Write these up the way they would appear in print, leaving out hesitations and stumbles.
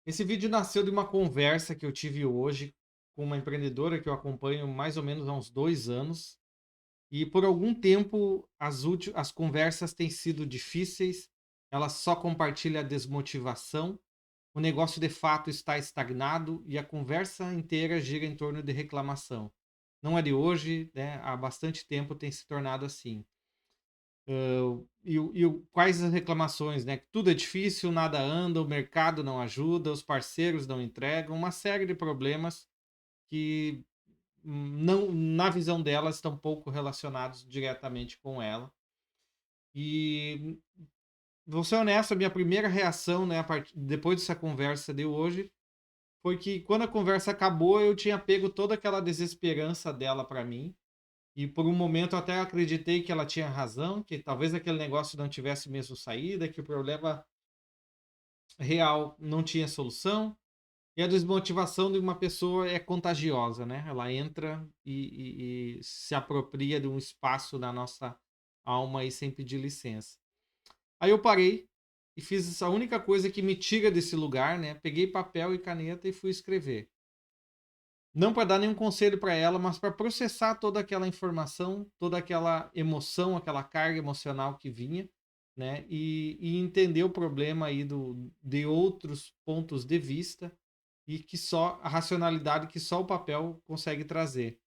Esse vídeo nasceu de uma conversa que eu tive hoje com uma empreendedora que eu acompanho mais ou menos há uns 2 anos, e por algum tempo as conversas têm sido difíceis, ela só compartilha desmotivação, o negócio de fato está estagnado e a conversa inteira gira em torno de reclamação. Não é de hoje, né, há bastante tempo tem se tornado assim. Quais as reclamações, né? Que tudo é difícil, nada anda, o mercado não ajuda, os parceiros não entregam, uma série de problemas que não, na visão dela, estão pouco relacionados diretamente com ela. E vou ser honesto, a minha primeira reação, né, depois dessa conversa de hoje, foi que quando a conversa acabou, eu tinha pego toda aquela desesperança dela para mim. E por um momento eu até acreditei que ela tinha razão, que talvez aquele negócio não tivesse mesmo saída, que o problema real não tinha solução. E a desmotivação de uma pessoa é contagiosa, né? Ela entra e se apropria de um espaço na nossa alma aí sem pedir licença. Aí eu parei e fiz essa única coisa que me tira desse lugar, né? Peguei papel e caneta e fui escrever. Não para dar nenhum conselho para ela, mas para processar toda aquela informação, toda aquela emoção, aquela carga emocional que vinha, né? E entender o problema aí de outros pontos de vista e que só a racionalidade que só o papel consegue trazer.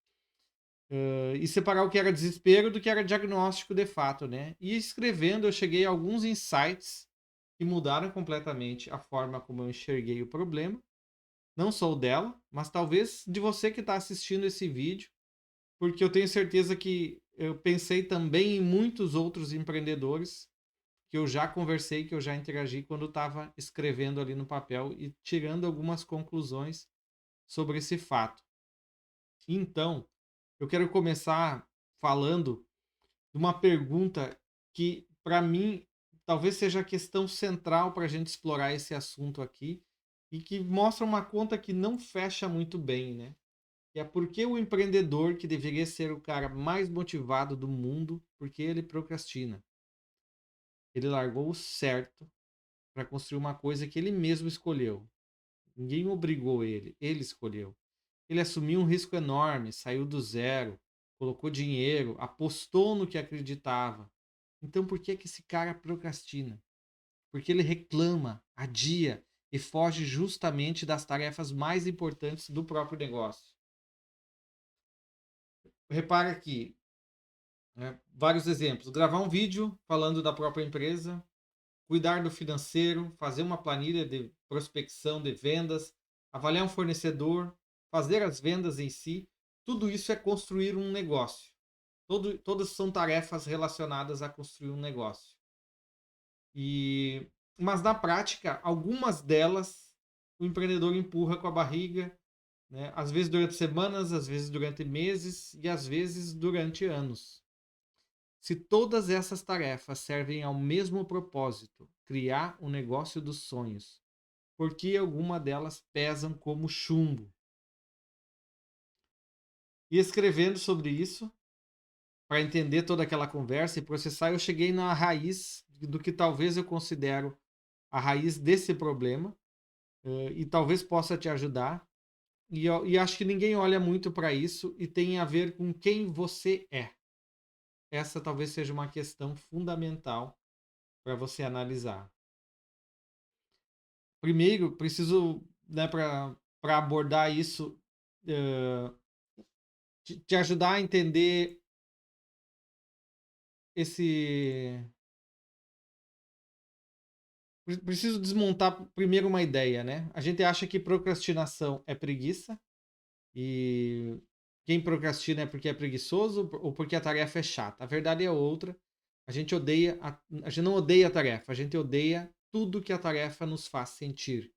E separar o que era desespero do que era diagnóstico de fato, né? E escrevendo, eu cheguei a alguns insights que mudaram completamente a forma como eu enxerguei o problema, não só o dela, mas talvez de você que está assistindo esse vídeo, porque eu tenho certeza que eu pensei também em muitos outros empreendedores que eu já conversei, que eu já interagi quando estava escrevendo ali no papel e tirando algumas conclusões sobre esse fato. Então, eu quero começar falando de uma pergunta que, para mim, talvez seja a questão central para a gente explorar esse assunto aqui e que mostra uma conta que não fecha muito bem, né? Que é por que o empreendedor, que deveria ser o cara mais motivado do mundo, porque ele procrastina? Ele largou o certo para construir uma coisa que ele mesmo escolheu. Ninguém obrigou ele, ele escolheu. Ele assumiu um risco enorme, saiu do zero, colocou dinheiro, apostou no que acreditava. Então por que esse cara procrastina? Porque ele reclama, adia e foge justamente das tarefas mais importantes do próprio negócio. Repara aqui, né, vários exemplos. Gravar um vídeo falando da própria empresa, cuidar do financeiro, fazer uma planilha de prospecção de vendas, avaliar um fornecedor, fazer as vendas em si, tudo isso é construir um negócio. Todas são tarefas relacionadas a construir um negócio. E, mas na prática, algumas delas o empreendedor empurra com a barriga, né? Às vezes durante semanas, às vezes durante meses e às vezes durante anos. Se todas essas tarefas servem ao mesmo propósito, criar o negócio dos sonhos, por que alguma delas pesam como chumbo? E escrevendo sobre isso, para entender toda aquela conversa e processar, eu cheguei na raiz do que talvez eu considero a raiz desse problema, e talvez possa te ajudar. E acho que ninguém olha muito para isso e tem a ver com quem você é. Essa talvez seja uma questão fundamental para você analisar. Primeiro, preciso, né, para abordar isso, eh, te ajudar a entender esse. Preciso desmontar primeiro uma ideia, né? A gente acha que procrastinação é preguiça, e quem procrastina é porque é preguiçoso ou porque a tarefa é chata. A verdade é outra. A gente odeia, a gente não odeia a tarefa, a gente odeia tudo que a tarefa nos faz sentir.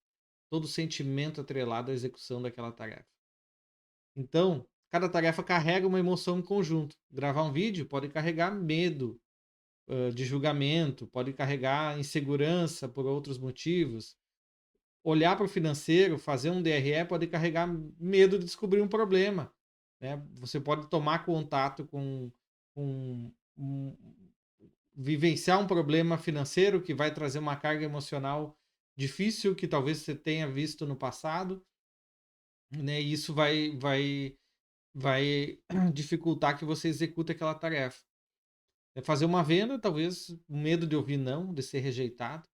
Todo sentimento atrelado à execução daquela tarefa. Então, cada tarefa carrega uma emoção em conjunto. Gravar um vídeo pode carregar medo, de julgamento, pode carregar insegurança por outros motivos. Olhar para o financeiro, fazer um DRE pode carregar medo de descobrir um problema, né? Você pode tomar contato com vivenciar um problema financeiro que vai trazer uma carga emocional difícil que talvez você tenha visto no passado, né? E isso vai dificultar que você execute aquela tarefa. É fazer uma venda, talvez o medo de ouvir não, de ser rejeitado.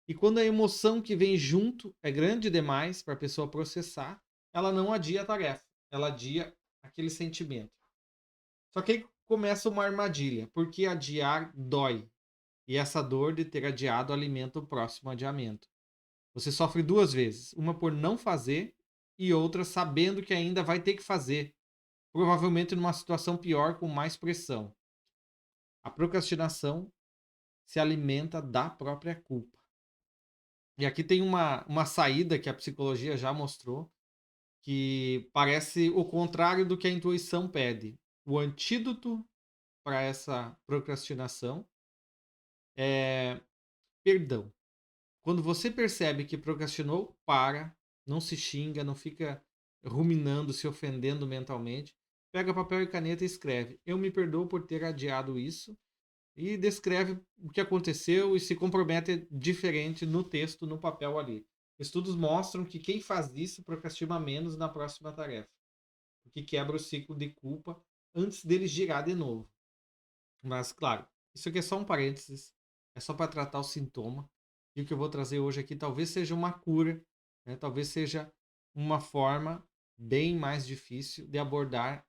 E quando a emoção que vem junto é grande demais para a pessoa processar, ela não adia a tarefa, ela adia aquele sentimento. Só que aí começa uma armadilha, porque adiar dói. E essa dor de ter adiado alimenta o próximo adiamento. Você sofre duas vezes, uma por não fazer e outra sabendo que ainda vai ter que fazer, provavelmente numa situação pior com mais pressão. A procrastinação se alimenta da própria culpa. E aqui tem uma saída que a psicologia já mostrou, que parece o contrário do que a intuição pede. O antídoto para essa procrastinação é perdão. Quando você percebe que procrastinou, para, não se xinga, não fica ruminando, se ofendendo mentalmente. Pega papel e caneta e escreve: Eu me perdoo por ter adiado isso. E descreve o que aconteceu e se compromete diferente no texto, no papel ali. Estudos mostram que quem faz isso procrastina menos na próxima tarefa, o que quebra o ciclo de culpa antes dele girar de novo. Mas, claro, isso aqui é só um parênteses, é só para tratar o sintoma. E o que eu vou trazer hoje aqui talvez seja uma cura, né? Talvez seja uma forma bem mais difícil de abordar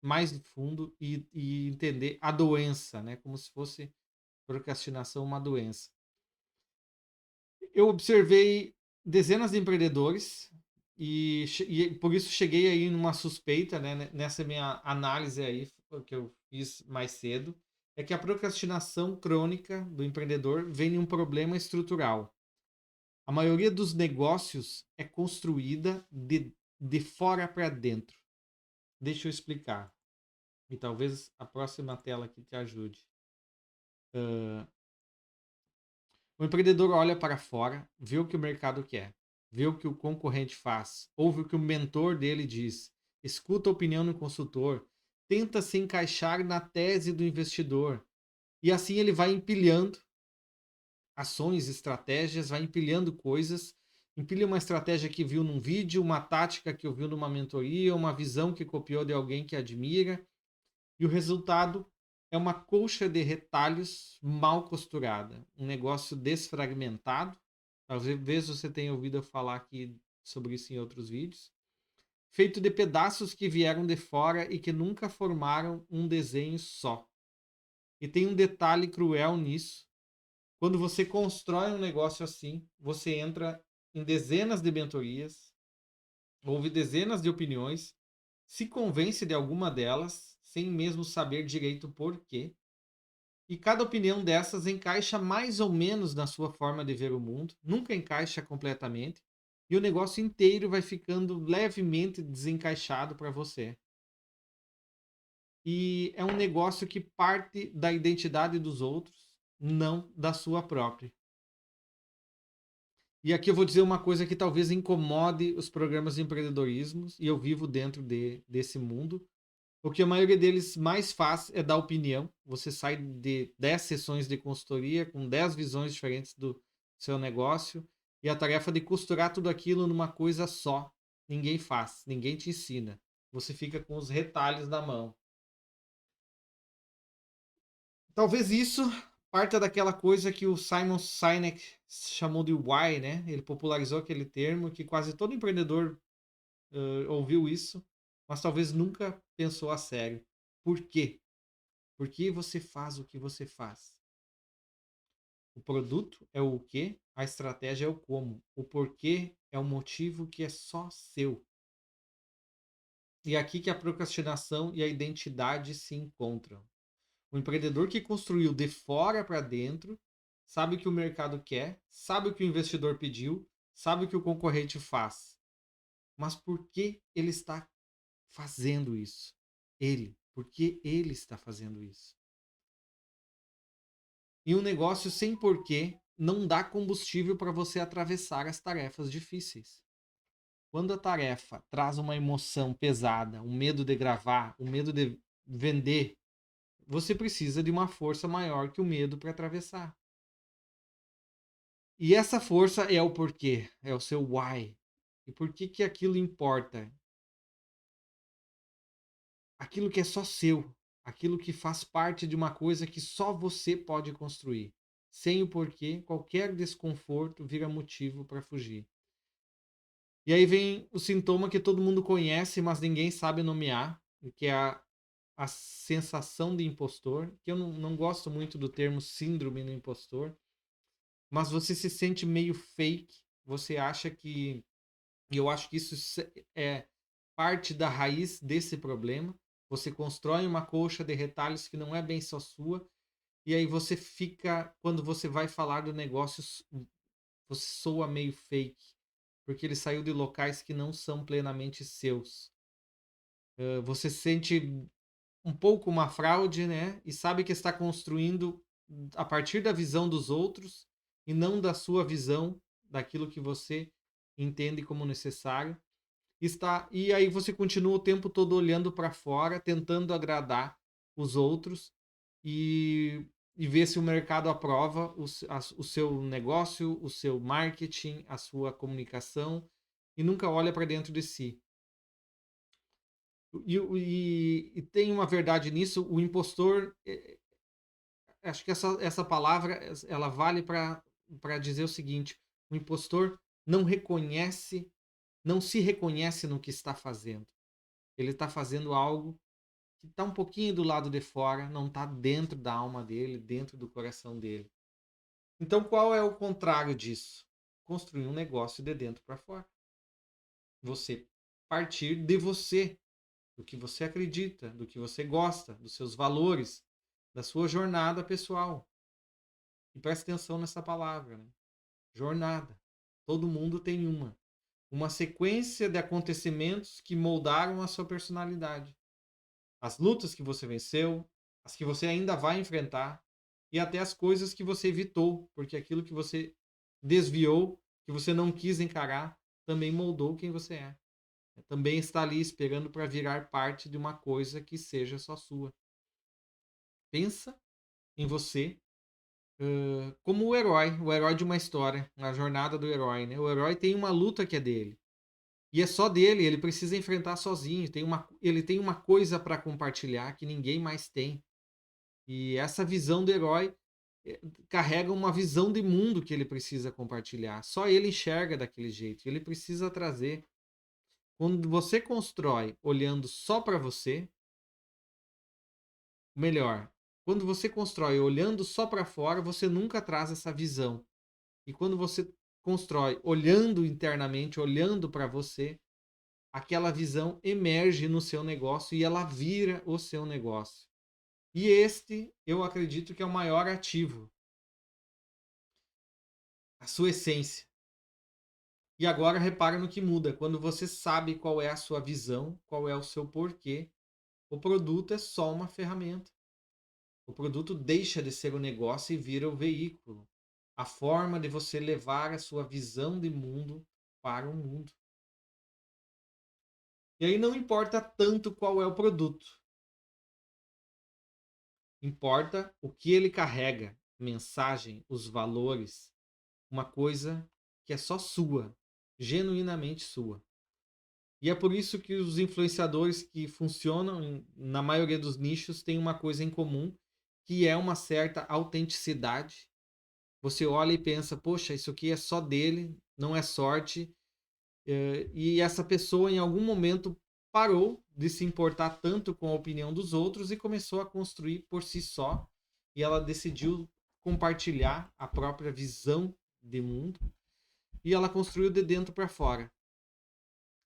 mais de fundo e entender a doença, né? Como se fosse procrastinação uma doença. Eu observei dezenas de empreendedores e por isso cheguei aí numa suspeita, né, nessa minha análise aí que eu fiz mais cedo, é que a procrastinação crônica do empreendedor vem de um problema estrutural. A maioria dos negócios é construída de fora para dentro. Deixa eu explicar. E talvez a próxima tela aqui te ajude. O empreendedor olha para fora, vê o que o mercado quer, vê o que o concorrente faz, ouve o que o mentor dele diz, escuta a opinião do consultor, tenta se encaixar na tese do investidor. E assim ele vai empilhando ações, estratégias, vai empilhando coisas. Empilha uma estratégia que viu num vídeo, uma tática que ouviu numa mentoria, uma visão que copiou de alguém que admira. E o resultado é uma colcha de retalhos mal costurada, um negócio desfragmentado. Talvez você tenha ouvido eu falar aqui sobre isso em outros vídeos. Feito de pedaços que vieram de fora e que nunca formaram um desenho só. E tem um detalhe cruel nisso. Quando você constrói um negócio assim, você entra em dezenas de mentorias, ouve dezenas de opiniões, se convence de alguma delas, sem mesmo saber direito por quê. E cada opinião dessas encaixa mais ou menos na sua forma de ver o mundo, nunca encaixa completamente, e o negócio inteiro vai ficando levemente desencaixado para você. E é um negócio que parte da identidade dos outros, não da sua própria. E aqui eu vou dizer uma coisa que talvez incomode os programas de empreendedorismo, e eu vivo dentro desse mundo. O que a maioria deles mais faz é dar opinião. Você sai de 10 sessões de consultoria com 10 visões diferentes do seu negócio e a tarefa de costurar tudo aquilo numa coisa só. Ninguém faz, ninguém te ensina. Você fica com os retalhos na mão. Talvez isso parta daquela coisa que o Simon Sinek chamou de why, né? Ele popularizou aquele termo que quase todo empreendedor ouviu isso, mas talvez nunca pensou a sério. Por quê? Por que você faz o que você faz? O produto é o que, a estratégia é o como, o porquê é o motivo que é só seu. E é aqui que a procrastinação e a identidade se encontram. O empreendedor que construiu de fora para dentro sabe o que o mercado quer, sabe o que o investidor pediu, sabe o que o concorrente faz. Mas por que ele está fazendo isso? Ele. Por que ele está fazendo isso? E um negócio sem porquê não dá combustível para você atravessar as tarefas difíceis. Quando a tarefa traz uma emoção pesada, um medo de gravar, um medo de vender, você precisa de uma força maior que o medo para atravessar. E essa força é o porquê, é o seu why. E por que que aquilo importa? Aquilo que é só seu, aquilo que faz parte de uma coisa que só você pode construir. Sem o porquê, qualquer desconforto vira motivo para fugir. E aí vem o sintoma que todo mundo conhece, mas ninguém sabe nomear, que é a sensação de impostor, que eu não gosto muito do termo síndrome do impostor, mas você se sente meio fake, você acha que. E eu acho que isso é parte da raiz desse problema. Você constrói uma colcha de retalhos que não é bem só sua, e aí você fica, quando você vai falar do negócio, você soa meio fake, porque ele saiu de locais que não são plenamente seus. Você sente um pouco uma fraude, né? E sabe que está construindo a partir da visão dos outros e não da sua visão, daquilo que você entende como necessário. E aí você continua o tempo todo olhando para fora, tentando agradar os outros e, e ver se o mercado aprova o seu negócio, o seu marketing, a sua comunicação e nunca olha para dentro de si. E tem uma verdade nisso, o impostor, acho que essa palavra ela vale para dizer o seguinte: o impostor não se reconhece no que está fazendo. Ele está fazendo algo que está um pouquinho do lado de fora, não está dentro da alma dele, dentro do coração dele. Então, qual é o contrário disso? Construir um negócio de dentro para fora. Você partir de você, do que você acredita, do que você gosta, dos seus valores, da sua jornada pessoal. E preste atenção nessa palavra, né? Jornada. Todo mundo tem uma. Uma sequência de acontecimentos que moldaram a sua personalidade. As lutas que você venceu, as que você ainda vai enfrentar e até as coisas que você evitou, porque aquilo que você desviou, que você não quis encarar, também moldou quem você é. Também está ali esperando para virar parte de uma coisa que seja só sua. Pensa em você como o herói de uma história, na jornada do herói. Né? O herói tem uma luta que é dele. E é só dele, ele precisa enfrentar sozinho. Ele tem uma coisa para compartilhar que ninguém mais tem. E essa visão do herói carrega uma visão de mundo que ele precisa compartilhar. Só ele enxerga daquele jeito. Ele precisa trazer. Quando você constrói olhando só para você, melhor, quando você constrói olhando só para fora, você nunca traz essa visão. E quando você constrói olhando internamente, olhando para você, aquela visão emerge no seu negócio e ela vira o seu negócio. E este, eu acredito que é o maior ativo, a sua essência. E agora repara no que muda. Quando você sabe qual é a sua visão, qual é o seu porquê, o produto é só uma ferramenta. O produto deixa de ser o negócio e vira o veículo. A forma de você levar a sua visão de mundo para o mundo. E aí não importa tanto qual é o produto. Importa o que ele carrega, mensagem, os valores, uma coisa que é só sua, genuinamente sua. E é por isso que os influenciadores que funcionam na maioria dos nichos têm uma coisa em comum, que é uma certa autenticidade. Você olha e pensa, poxa, isso aqui é só dele, não é sorte. E essa pessoa em algum momento parou de se importar tanto com a opinião dos outros e começou a construir por si só. E ela decidiu compartilhar a própria visão de mundo e ela construiu de dentro para fora.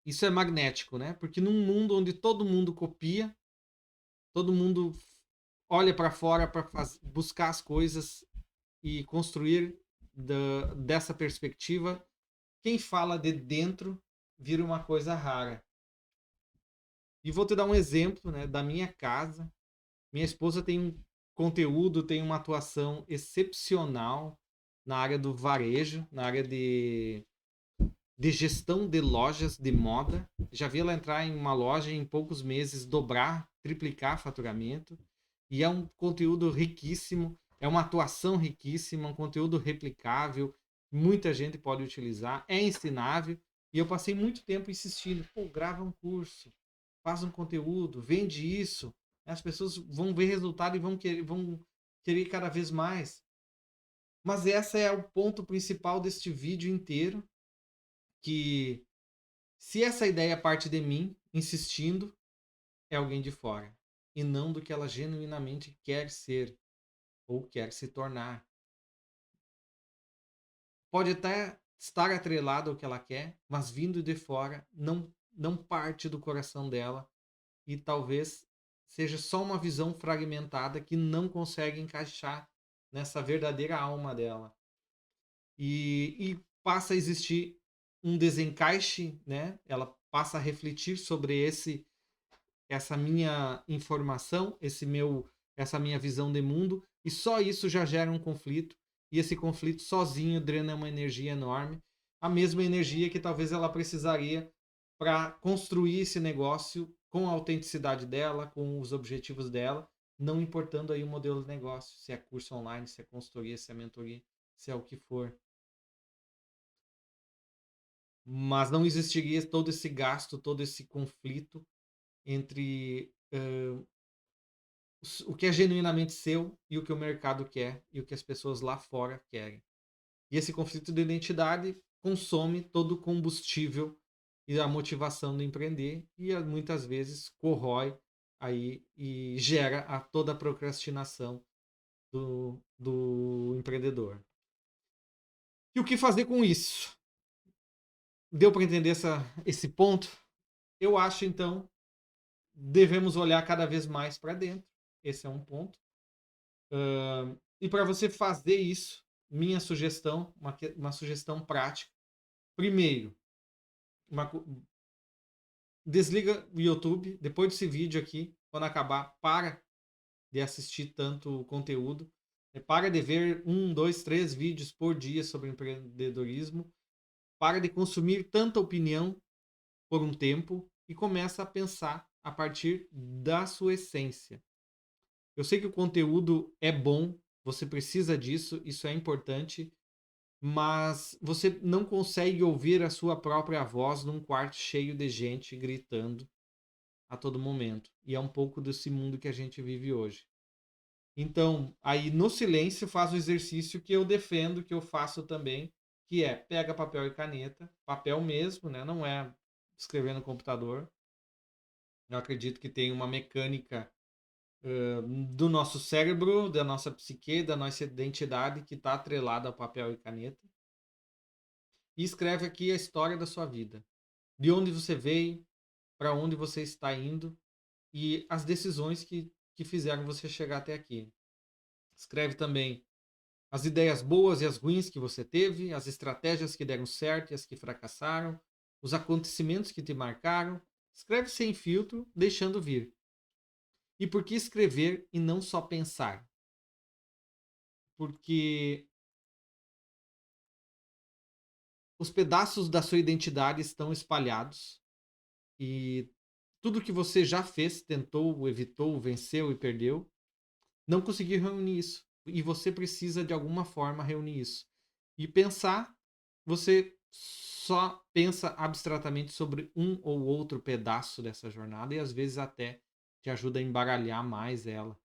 Isso é magnético, né? Porque num mundo onde todo mundo copia, todo mundo olha para fora para buscar as coisas e construir dessa perspectiva, quem fala de dentro vira uma coisa rara. E vou te dar um exemplo, né, da minha casa. Minha esposa tem um conteúdo, tem uma atuação excepcional na área do varejo, na área de gestão de lojas de moda. Já vi ela entrar em uma loja e em poucos meses dobrar, triplicar faturamento. E é um conteúdo riquíssimo, é uma atuação riquíssima, um conteúdo replicável, muita gente pode utilizar, é ensinável, e eu passei muito tempo insistindo, pô, grava um curso, faz um conteúdo, vende isso, as pessoas vão ver resultado e vão querer cada vez mais. Mas esse é o ponto principal deste vídeo inteiro, que se essa ideia parte de mim, insistindo, é alguém de fora, e não do que ela genuinamente quer ser ou quer se tornar. Pode até estar atrelado ao que ela quer, mas vindo de fora, não parte do coração dela, e talvez seja só uma visão fragmentada que não consegue encaixar nessa verdadeira alma dela. E passa a existir um desencaixe, né? Ela passa a refletir sobre essa minha informação, essa minha visão de mundo, e só isso já gera um conflito, e esse conflito sozinho drena uma energia enorme, a mesma energia que talvez ela precisaria para construir esse negócio com a autenticidade dela, com os objetivos dela, não importando aí o modelo de negócio, se é curso online, se é consultoria, se é mentoria, se é o que for. Mas não existiria todo esse gasto, todo esse conflito entre o que é genuinamente seu e o que o mercado quer e o que as pessoas lá fora querem. E esse conflito de identidade consome todo o combustível e a motivação do empreender, e muitas vezes corrói aí e gera toda a procrastinação do empreendedor. E o que fazer com isso? Deu para entender esse ponto? Eu acho, então, devemos olhar cada vez mais para dentro. Esse é um ponto. E para você fazer isso, minha sugestão, uma sugestão prática. Primeiro, desliga o YouTube, depois desse vídeo aqui, quando acabar, para de assistir tanto conteúdo. Para de ver 1, 2, 3 vídeos por dia sobre empreendedorismo. Para de consumir tanta opinião por um tempo e começa a pensar a partir da sua essência. Eu sei que o conteúdo é bom, você precisa disso, isso é importante, mas você não consegue ouvir a sua própria voz num quarto cheio de gente gritando a todo momento. E é um pouco desse mundo que a gente vive hoje. Então, aí no silêncio faz o exercício que eu defendo, que eu faço também, que é pega papel e caneta, papel mesmo, né? Não é escrever no computador. Eu acredito que tem uma mecânica do nosso cérebro, da nossa psique, da nossa identidade que está atrelada ao papel e caneta. E escreve aqui a história da sua vida. De onde você veio, para onde você está indo e as decisões que fizeram você chegar até aqui. Escreve também as ideias boas e as ruins que você teve, as estratégias que deram certo e as que fracassaram, os acontecimentos que te marcaram. Escreve sem filtro, deixando vir. E por que escrever e não só pensar? Porque os pedaços da sua identidade estão espalhados e tudo que você já fez, tentou, evitou, venceu e perdeu, não conseguiu reunir isso. E você precisa de alguma forma reunir isso. E pensar, você só pensa abstratamente sobre um ou outro pedaço dessa jornada e às vezes até te ajuda a embaralhar mais ela.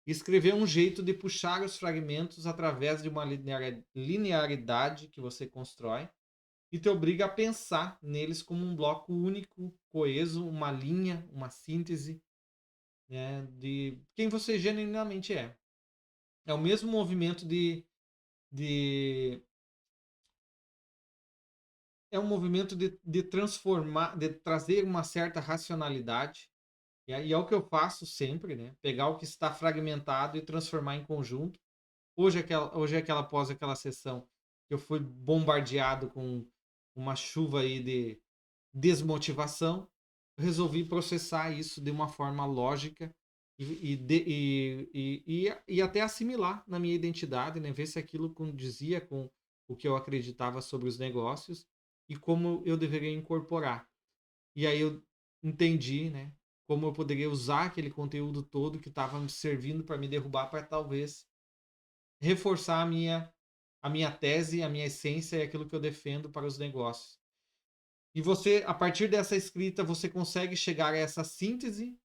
Escrever é um jeito de puxar os fragmentos através de uma linearidade que você constrói e te obriga a pensar neles como um bloco único, coeso, uma linha, uma síntese, né, de quem você genuinamente é. É o mesmo movimento de é um movimento de transformar, de trazer uma certa racionalidade. E é o que eu faço sempre, né? Pegar o que está fragmentado e transformar em conjunto. Após aquela sessão, eu fui bombardeado com uma chuva aí de desmotivação. Eu resolvi processar isso de uma forma lógica e até assimilar na minha identidade, né? Ver se aquilo condizia com o que eu acreditava sobre os negócios e como eu deveria incorporar. E aí eu entendi, né? Como eu poderia usar aquele conteúdo todo que estava me servindo para me derrubar, para talvez reforçar a minha tese, a minha essência e aquilo que eu defendo para os negócios. E você, a partir dessa escrita, você consegue chegar a essa síntese.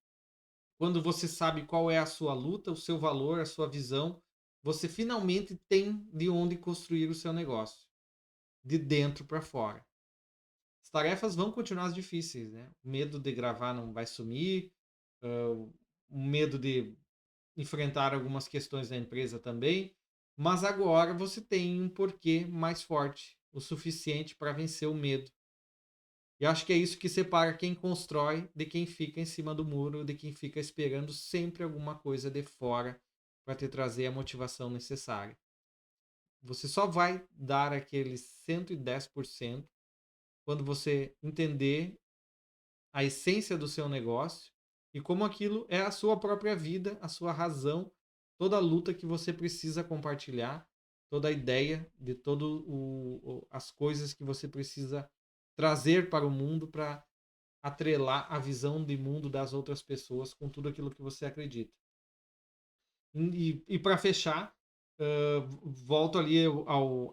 Quando você sabe qual é a sua luta, o seu valor, a sua visão, você finalmente tem de onde construir o seu negócio, de dentro para fora. As tarefas vão continuar difíceis, né? O medo de gravar não vai sumir, o medo de enfrentar algumas questões da empresa também, mas agora você tem um porquê mais forte, o suficiente para vencer o medo. E acho que é isso que separa quem constrói de quem fica em cima do muro, de quem fica esperando sempre alguma coisa de fora para te trazer a motivação necessária. Você só vai dar aquele 110% quando você entender a essência do seu negócio e como aquilo é a sua própria vida, a sua razão, toda a luta que você precisa compartilhar, toda a ideia de todas as coisas que você precisa trazer para o mundo para atrelar a visão de mundo das outras pessoas com tudo aquilo que você acredita. E para fechar, volto ali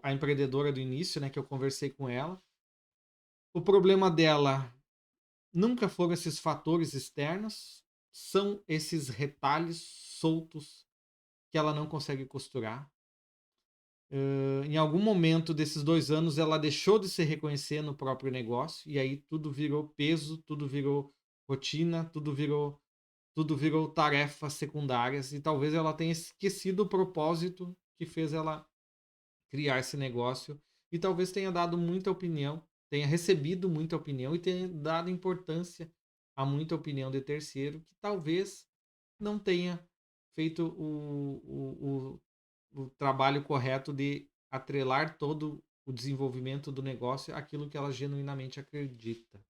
à empreendedora do início, né, que eu conversei com ela. O problema dela nunca foram esses fatores externos, são esses retalhos soltos que ela não consegue costurar. Em algum momento desses 2 anos, ela deixou de se reconhecer no próprio negócio, e aí tudo virou peso, tudo virou rotina, tudo virou tarefas secundárias, e talvez ela tenha esquecido o propósito que fez ela criar esse negócio, e talvez tenha dado muita opinião, tenha recebido muita opinião e tenha dado importância a muita opinião de terceiro, que talvez não tenha feito o trabalho correto de atrelar todo o desenvolvimento do negócio àquilo que ela genuinamente acredita.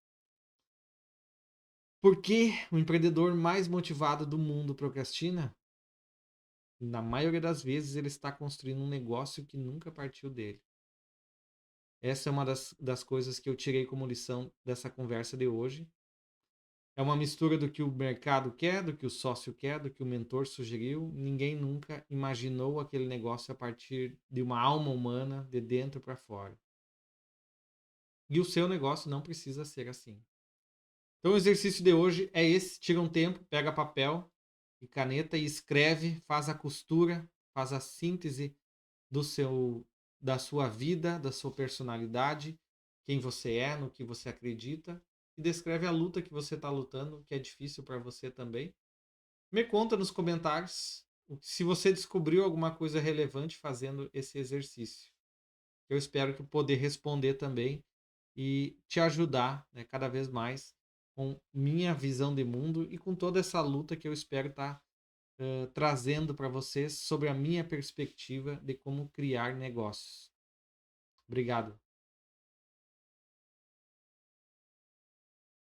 Por que o empreendedor mais motivado do mundo procrastina? Na maioria das vezes, ele está construindo um negócio que nunca partiu dele. Essa é uma das coisas que eu tirei como lição dessa conversa de hoje. É uma mistura do que o mercado quer, do que o sócio quer, do que o mentor sugeriu. Ninguém nunca imaginou aquele negócio a partir de uma alma humana, de dentro para fora. E o seu negócio não precisa ser assim. Então o exercício de hoje é esse: tira um tempo, pega papel e caneta e escreve, faz a costura, faz a síntese do seu da sua vida, da sua personalidade, quem você é, no que você acredita, e descreve a luta que você está lutando, que é difícil para você também. Me conta nos comentários se você descobriu alguma coisa relevante fazendo esse exercício. Eu espero que poder responder também e te ajudar, né, cada vez mais com minha visão de mundo e com toda essa luta que eu espero estar trazendo para vocês sobre a minha perspectiva de como criar negócios. Obrigado.